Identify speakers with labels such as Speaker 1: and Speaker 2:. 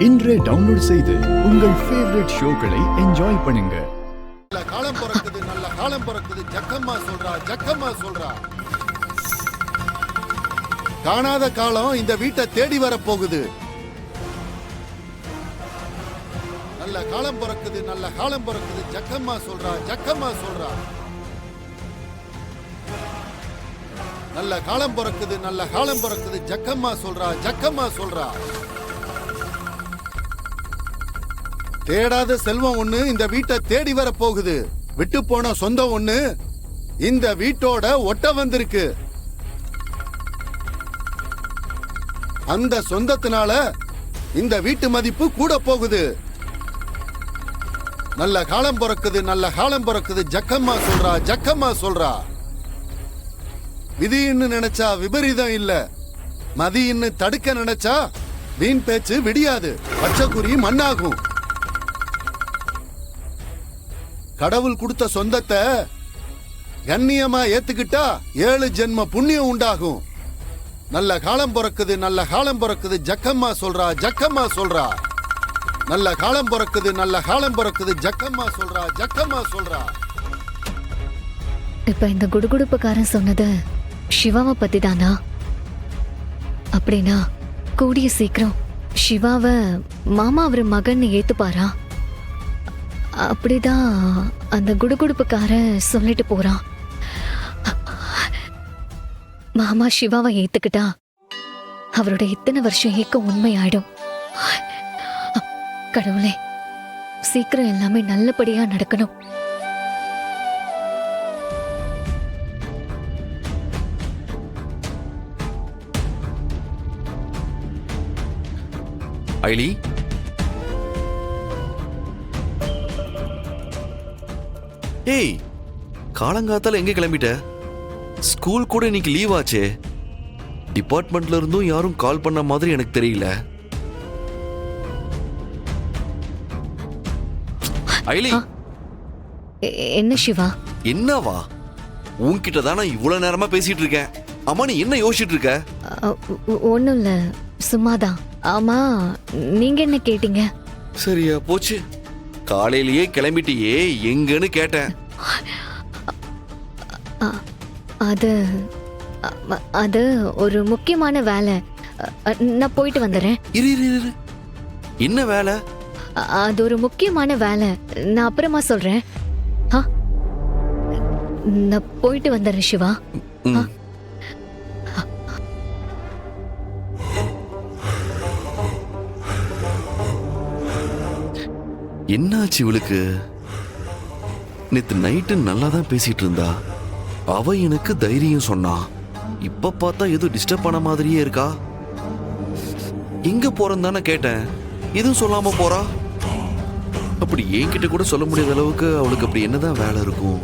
Speaker 1: இன்றே டவுன்லோட் செய்து உங்கள் ஃபேவரட் ஷோக்களை என்ஜாய் பண்ணுங்க.
Speaker 2: நல்ல காலம் பிறக்குது, நல்ல காலம் பிறக்குது, ஜக்கம்மா சொல்றா, ஜக்கம்மா சொல்றா. காணாத காலம் இந்த வீட்டை தேடி வர போகுது. நல்ல காலம் பிறக்குது, நல்ல காலம் பிறக்குது, ஜக்கம்மா சொல்றா, ஜக்கம்மா சொல்றா. நல்ல காலம் பிறக்குது, நல்ல காலம் பிறக்குது, ஜக்கம்மா சொல்றா, ஜக்கம்மா சொல்றா. தேடாத செல்வம் ஒண்ணு இந்த வீட்டை தேடி வர போகுது. விட்டு போன சொந்தம் ஒண்ணு இந்த வீட்டோட ஒட்ட வந்திருக்கு. அந்த சொந்தத்தினால இந்த வீட்டு மதிப்பு கூட போகுது. நல்ல காலம் பிறக்குது, நல்ல காலம் பிறக்குது, ஜக்கம்மா சொல்றா, ஜக்கம்மா சொல்றா. விதின்னு நினைச்சா விபரீதம் இல்ல, மதின்னு தடுக்க நினைச்சா வீண் பேச்சு விடியாது, பச்சைக்குறி மண்ணாகும். கடவுள் கொடுத்த சொந்தத்தை கண்ணியமா ஏத்துக்கிட்டா 7 ஜென்ம புண்ணியம் உண்டாகும். நல்ல காலம் பிறக்குது, நல்ல காலம் பிறக்குது, ஜக்கம்மா சொல்றா, ஜக்கம்மா சொல்றா. நல்ல காலம் பிறக்குது, நல்ல காலம் பிறக்குது, ஜக்கம்மா சொல்றா, ஜக்கம்மா சொல்றா.
Speaker 3: இப்ப இந்த குடுகுடுப்புக்காரன் சொன்னது சிவாவை பத்தி தானா? அப்படின்னா கூடிய சீக்கிரம் சிவாவை மாமா அவர் மகன் ஏத்துப்பாரா? அப்படிதான் அந்த குடுகுடுப்புக்காரன் சொல்லிட்டு போறான். மாமா சிவாவை ஏத்துக்கிட்டா அவரோட இத்தனை வருஷம் ஏக்கம் உண்மையாயிடும். கடவுளே, சீக்கிரம் எல்லாமே நல்லபடியா நடக்கணும்.
Speaker 4: ஐலி, ஏய், காலங்காத்தால எங்க கிளம்பிட்ட? ஸ்கூல் கூட இன்னைக்கு லீவ் ஆச்சே. டிபார்ட்மெண்ட்ல இருந்தும் யாரும் கால் பண்ண மாதிரி எனக்கு தெரியல. ஐலி,
Speaker 3: என்ன சிவா?
Speaker 4: என்னவா? உன்கிட்ட தான் நான் இவ்வளவு நேரமா பேசிட்டு இருக்கேன். அம்மா, நீ என்ன யோசிச்சுட்டு இருக்க?
Speaker 3: ஒண்ணும் இல்ல, சும்மாதான். ஆமா, நீங்க என்ன கேட்டீங்க?
Speaker 4: சரியா போச்சு, காலையிலேயே கிளம்பிட்டியே, எங்கன்னு கேட்டேன்.
Speaker 3: அது அது ஒரு முக்கியமான வேலை. நான் போயிட்டு வந்துடுறேன்.
Speaker 4: இரு இரு இரு, என்ன வேலை?
Speaker 3: அது ஒரு முக்கியமான வேலை, நான் அப்புறமா சொல்றேன். நான் போயிட்டு வந்துடுறேன் சிவா.
Speaker 4: என்னாச்சு இவளுக்கு? நேத்து நைட்டு நல்லா தான் பேசிட்டு இருந்தா. அவ எனக்கு தைரியம் சொன்னா. இப்ப பார்த்தா ஏதோ டிஸ்டர்ப் பண்ண மாதிரியே இருக்கா. எங்க போறேன்னு தானே கேட்டேன், எதுவும் சொல்லாம போறா. அப்படி என்கிட்ட கூட சொல்ல முடியாத அளவுக்கு அவளுக்கு அப்படி என்னதான் வேலை இருக்கும்?